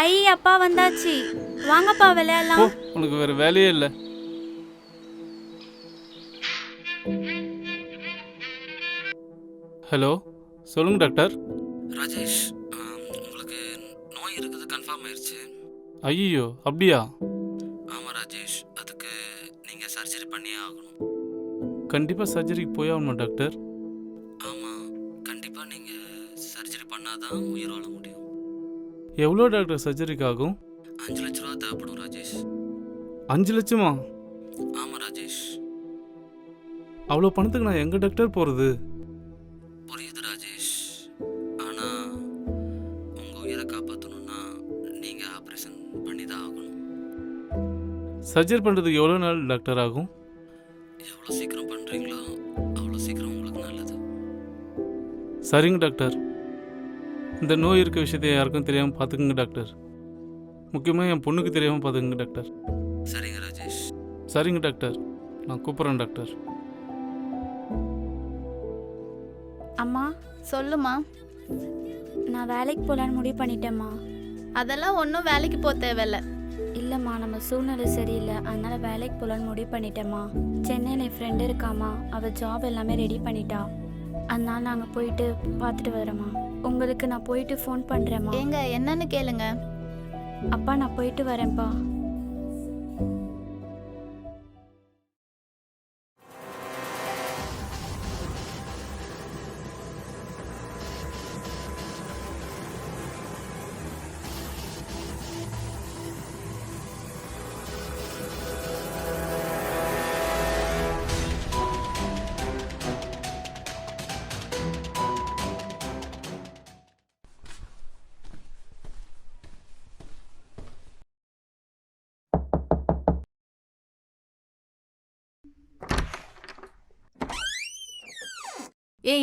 ஐ அப்பா வந்தாச்சு. வாங்கப்பா ஓ, விளையாடலாம். உனக்கு வேற வேலையே இல்லை. ஹலோ, சொல்லுங்க டாக்டர். ராஜேஷ், உங்களுக்கு நோய் இருக்குது கன்ஃபார்ம் ஆயிடுச்சு. ஐயோ, அப்படியா? ஆமாம் ராஜேஷ், அதுக்கு நீங்கள் சர்ஜரி பண்ணியே ஆகணும். கண்டிப்பாக சர்ஜரிக்கு போய் ஆகணுமா டாக்டர்? ஆமாம், கண்டிப்பாக நீங்கள் சர்ஜரி பண்ணாதான் உயிர் வாழ முடியும். எவ்வளோ டாக்டர் சர்ஜரிக்கு ஆகும்? 5 லட்ச ரூபா தேவைப்படும் ராஜேஷ். 5 லட்சமா? ஆமாம் ராஜேஷ். அவ்வளோ பணத்துக்கு நான் எங்கே டாக்டர் போகிறது? புரியுது ராஜேஷ், ஆனால் உங்கள் உயிரை காப்பாற்றணுன்னா நீங்கள் ஆப்ரேஷன் பண்ணி தான் ஆகணும். சர்ஜரி பண்ணுறதுக்கு எவ்வளோ நாள் டாக்டர் ஆகும்? எவ்வளோ சீக்கிரம் பண்ணுறீங்களோ அவ்வளோ சீக்கிரம் உங்களுக்கு நல்லது. சரிங்க டாக்டர். இந்த நோய் இருக்க விஷயத்தை யாருக்கும் தெரியாமல் பார்த்துக்குங்க டாக்டர். முக்கியமாக என் பொண்ணுக்கு தெரியாமல் பார்த்துக்குங்க டாக்டர். சரிங்க ராஜேஷ். சரிங்க டாக்டர், நான் கூப்பிட்றேன் டாக்டர். அம்மா சொல்லுமா. நான் வேலைக்கு போகலான்னு முடிவு பண்ணிட்டேம்மா. அதெல்லாம் ஒன்றும் வேலைக்கு போக தேவையில்ல. இல்லைம்மா, நம்ம சூழ்நிலை சரியில்லை, அதனால வேலைக்கு போகலான்னு முடிவு பண்ணிட்டேம்மா. சென்னையில் என் ஃப்ரெண்டு இருக்காம்மா, அவள் ஜாப் எல்லாமே ரெடி பண்ணிட்டா. அதனால நாங்கள் போயிட்டு பார்த்துட்டு வரோம்மா. உங்களுக்கு நான் போயிட்டு ஃபோன் பண்ணுறேம்மா. ஏங்க என்னன்னு கேளுங்க. அப்பா நான் போயிட்டு வரேன்ப்பா.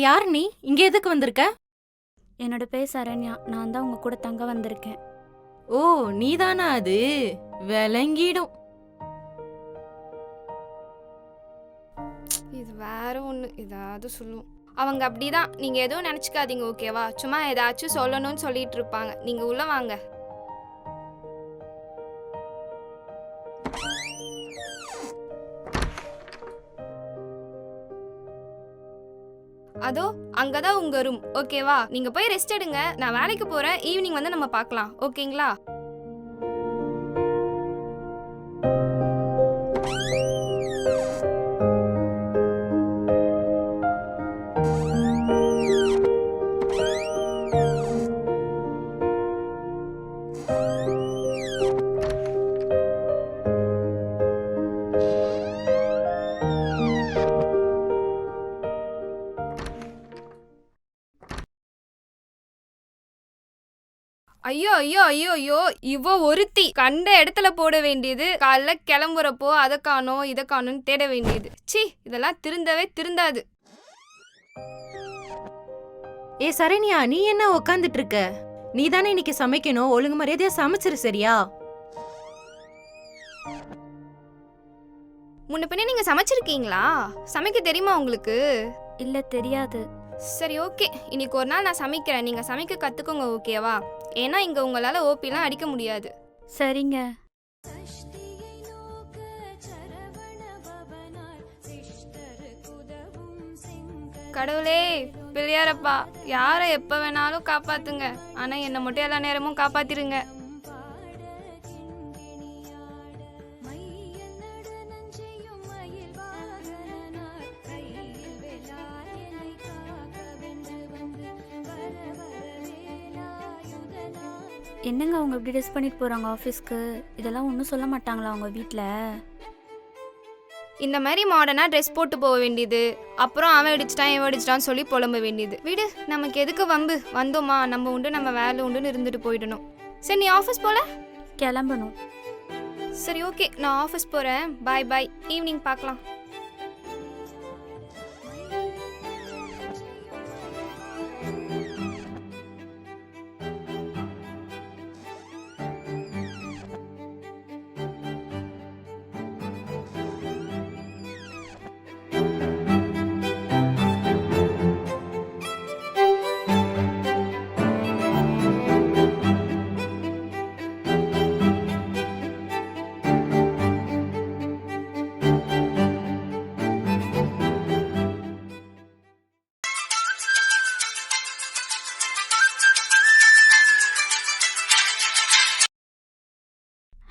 யார் நீ? இங்க எதுக்கு வந்திருக்க? என்னோட பேர் சரண்யா, நான் தான் உங்க கூட தங்க வந்திருக்கேன். ஓ, நீதானா அது? விளங்கிடும். இது வேற ஒன்று ஏதாவது சொல்லும். அவங்க அப்படிதான், நீங்கள் எதுவும் நினச்சிக்காதீங்க ஓகேவா? சும்மா ஏதாச்சும் சொல்லணும்னு சொல்லிட்டு இருப்பாங்க. நீங்கள் உள்ள வாங்க. அதோ அங்கதான் உங்க ரூம் ஓகேவா? நீங்க போய் ரெஸ்ட் எடுங்க. நான் வேலைக்கு போறேன். ஈவினிங் வந்து நம்ம பார்க்கலாம் ஓகேங்களா? ஐயோ ஐயோ ஐயோ ஐயோ, இவ ஒருத்தி கண்ட இடத்துல போட வேண்டியது, காலைல கிளம்புறப்போ அதை காணோம் இதை காணும்னு தேட வேண்டியது. சி, இதெல்லாம் திருந்தவே திருந்தாது. சரண்யா, நீ என்ன உக்காந்துட்டு இருக்க? நீ தானே இன்னைக்கு சமைக்கணும். ஒழுங்கு மரியாதையா சமைச்சிரு சரியா? முன்ன பின்ன நீங்க சமைச்சிருக்கீங்களா? சமைக்க தெரியுமா உங்களுக்கு? இல்லை, தெரியாது. சரி ஓகே, இன்னைக்கு ஒரு நாள் நான் சமைக்கிறேன். நீங்க சமைக்க கத்துக்கோங்க ஓகேவா? ஏன்னா இங்க உங்களால ஓபிலாம் அடிக்க முடியாது. சரிங்க. கடவுளே பிள்ளையாரப்பா, யாரை எப்ப வேணாலும் காப்பாத்துங்க. ஆனா என்னை மட்டும் எல்லா நேரமும் காப்பாத்திருங்க. என்னங்க அவங்க இப்படி ட்ரெஸ் பண்ணிட்டு போகிறாங்க ஆஃபீஸ்க்கு? இதெல்லாம் ஒன்றும் சொல்ல மாட்டாங்களா அவங்க வீட்டில்? இந்த மாதிரி மாடர்னா ட்ரெஸ் போட்டு போக வேண்டியது, அப்புறம் அவன் அடிச்சிட்டான் இவன் அடிச்சிட்டான்னு சொல்லி புலம்ப வேண்டியது. விடு, நமக்கு எதுக்கு வம்பு? வந்தோமா நம்ம உண்டு நம்ம வேலை உண்டுன்னு இருந்துட்டு போயிடணும். சரி, நீ ஆஃபீஸ் போல? கிளம்பணும். சரி ஓகே, நான் ஆஃபீஸ் போகிறேன். பாய் பாய், ஈவினிங் பார்க்கலாம்.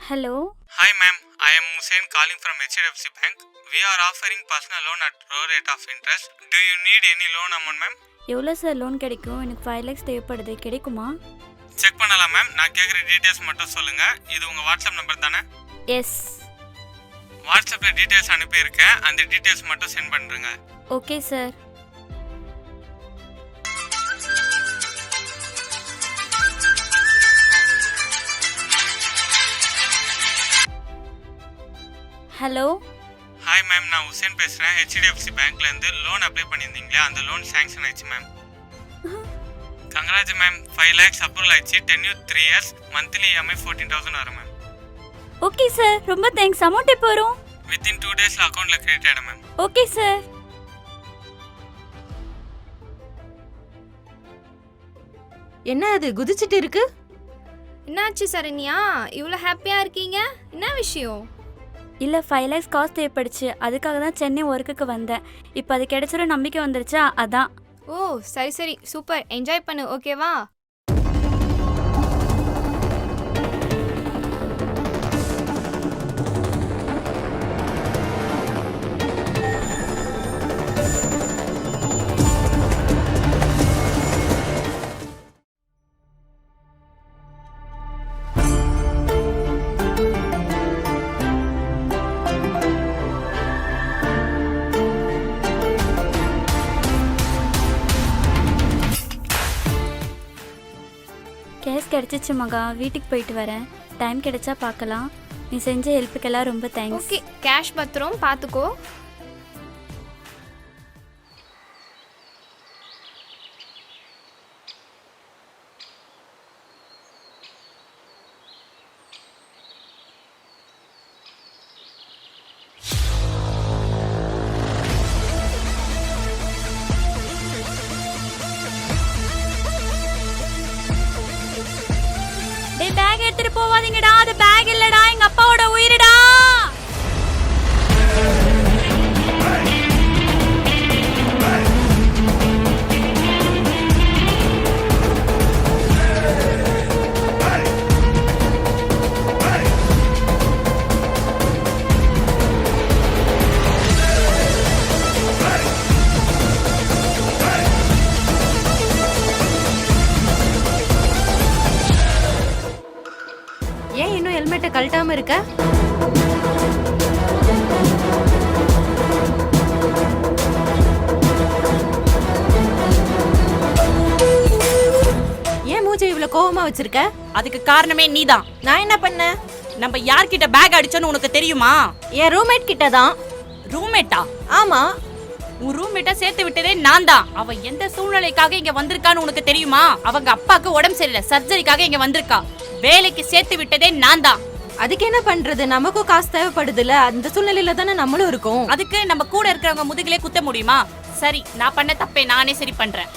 Hello. Hi ma'am, I am Hussein calling from HDFC Bank. We are offering personal loan at low rate of interest. Do you need any loan amount ma'am? எவ்வளோ sir loan கிடைக்கும்? எனக்கு 5 lakhs தேவைப்படுது, கிடைக்குமா? Check பண்ணலாம் ma'am. நான் கேட்குற details மட்டும் சொல்லுங்க. இது உங்க வாட்ஸ்அப் நம்பர் தானே? எஸ். வாட்ஸ்அப்பில் டீட்டெயில்ஸ் அனுப்பியிருக்கேன். அந்த டீட்டெயில்ஸ் மட்டும் சென்ட் பண்ணுறேங்க. Okay sir. Hello. Hi ma'am, நான் ஹுசேன் பேசுகிறேன். ஹெச்டிஎஃப்சி பேங்க்லேருந்து லோன் அப்ளை பண்ணியிருந்தீங்களே, அந்த லோன் சேங்ஷன் ஆயிடுச்சு மேம். Congrats ma'am. 5 lakhs அப்ரூவல் ஆயிடுச்சு. Tenure 3 years. மந்த்லி EMI 14,000 வரும் மேம். ஓகே சார், ரொம்ப தேங்க்ஸ். அமௌண்ட் எப்போ வரும்? வித்தின் 2 days அக்கௌண்ட்டில் கிரெடிட் ஆகிடும் மேம். Okay sir. என்ன அது குதிச்சிட்டு இருக்கு? என்னாச்சு சரண்யா, இவ்வளோ ஹாப்பியாக இருக்கீங்க? என்ன விஷயம்? இல்லை, 5 lakhs காசு தேவைப்படுச்சு. அதுக்காக தான் சென்னை ஒர்க்குக்கு வந்தேன். இப்போ அது கிடைச்சிட நம்பிக்கை வந்துருச்சா, அதான். ஓ சரி சரி, சூப்பர், என்ஜாய் பண்ணு, ஓகேவா? கேஸ் கிடச்சிச்சு மகா. வீட்டுக்கு போயிட்டு வரேன். டைம் கிடைச்சா பார்க்கலாம். நீ செஞ்ச ஹெல்ப்புக்கெல்லாம் ரொம்ப தேங்க்ஸ். ஓகே, கேஷ் பத்திரம் பார்த்துக்கோ. டேய், பேக் எடுத்துட்டு போவாதீங்கடா. அது பேக் இல்லடா, எங்க அப்பாவோட உயிரடா. ஏன் இன்னும் ஹெல்மெட்டை கழட்டாம இருக்க? ஏன் மூஞ்சை இவ்வளவு கோவமா வச்சிருக்க? அதுக்கு காரணமே நீதான். நான் என்ன பண்ணேன்? நம்ம யார்கிட்ட பேக் அடிச்சோன்னு உனக்கு தெரியுமா? என் ரூம்மேட் கிட்ட தான். ரூம்மேட்டா? ஆமா. உன் ரூம்மேட்டா சேர்த்து விட்டதே நான் தான். அவ எந்த சூழ்நிலைக்காக இங்க வந்திருக்கான்னு உனக்கு தெரியுமா? அவங்க அப்பாக்கு உடம்பு சரியில்லை, சர்ஜரிக்காக இங்க வந்திருக்கா. வேலைக்கு சேர்த்து விட்டதே நான் தான். அதுக்கு என்ன பண்றது? நமக்கும் காசு தேவைப்படுதுல. அந்த சூழ்நிலையில தானே நம்மளும் இருக்கோம். அதுக்கு நம்ம கூட இருக்கிறவங்க முதுகிலே குத்த முடியுமா? சரி, நான் பண்ண தப்பே நானே சரி பண்றேன்.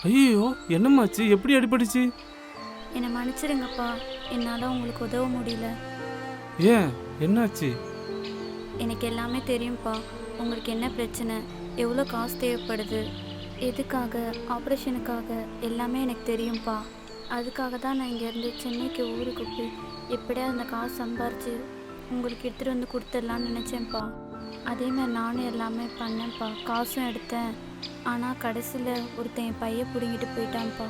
ஐயோ, என்னம்மாச்சு? எப்படி அடிபட்டுச்சு? என்னை மன்னிச்சிடுங்கப்பா. என்னால் உங்களுக்கு உதவ முடியல. ஏன், என்னாச்சு? எனக்கு எல்லாமே தெரியும்ப்பா. உங்களுக்கு என்ன பிரச்சனை, எவ்வளோ காசு தேவைப்படுது, எதுக்காக, ஆப்ரேஷனுக்காக எல்லாமே எனக்கு தெரியும்ப்பா. அதுக்காக தான் நான் இங்கேருந்து சென்னைக்கு ஊருக்கு போய் எப்படியா அந்த காசு சம்பாரிச்சு உங்களுக்கு எடுத்துகிட்டு வந்து கொடுத்துடலான்னு நினச்சேன்ப்பா. அதேமாதிரி நானும் எல்லாமே பண்ணேன்ப்பா. காசும் எடுத்தேன். ஆனால் கடைசியில் ஒருத்தன் என் பையை பிடுங்கிட்டு போயிட்டான்ப்பா.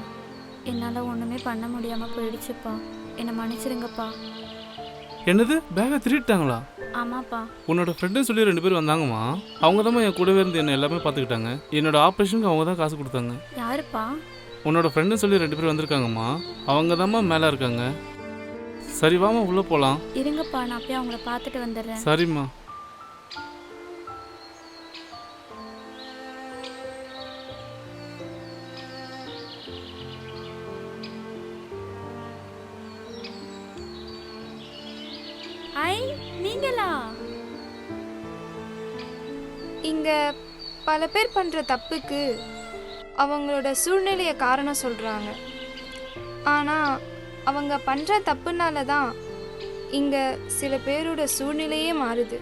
என்னால் ஒன்றுமே பண்ண முடியாமல் போயிடுச்சுப்பா. என்னை மன்னிச்சிடுங்கப்பா. என்னது, பேகை திருட்டாங்களா? ஆமாப்பா. உன்னோட ஃப்ரெண்டுன்னு சொல்லி 2 பேர் வந்தாங்கம்மா. அவங்க தான் என் கூடவே இருந்து என்ன எல்லாமே பார்த்துக்கிட்டாங்க. என்னோட ஆப்ரேஷனுக்கு அவங்க தான் காசு கொடுத்தாங்க. யாருப்பா? உன்னோட ஃப்ரெண்டுன்னு சொல்லி 2 பேர் வந்திருக்காங்கம்மா. அவங்க தான்மா மேலே இருக்காங்க. சரி வாமா, உள்ளே போகலாம். இருங்கப்பா, நான் போய் அவங்கள பார்த்துட்டு வந்துடுறேன். சரிம்மா. ஐ, நீங்களா? இங்க பல பேர் பண்ற தப்புக்கு அவங்களோட சூழ்நிலையை காரணம் சொல்கிறாங்க. ஆனால் அவங்க பண்ணுற தப்புனால தான் இங்கே சில பேரோட சூழ்நிலையே மாறுது.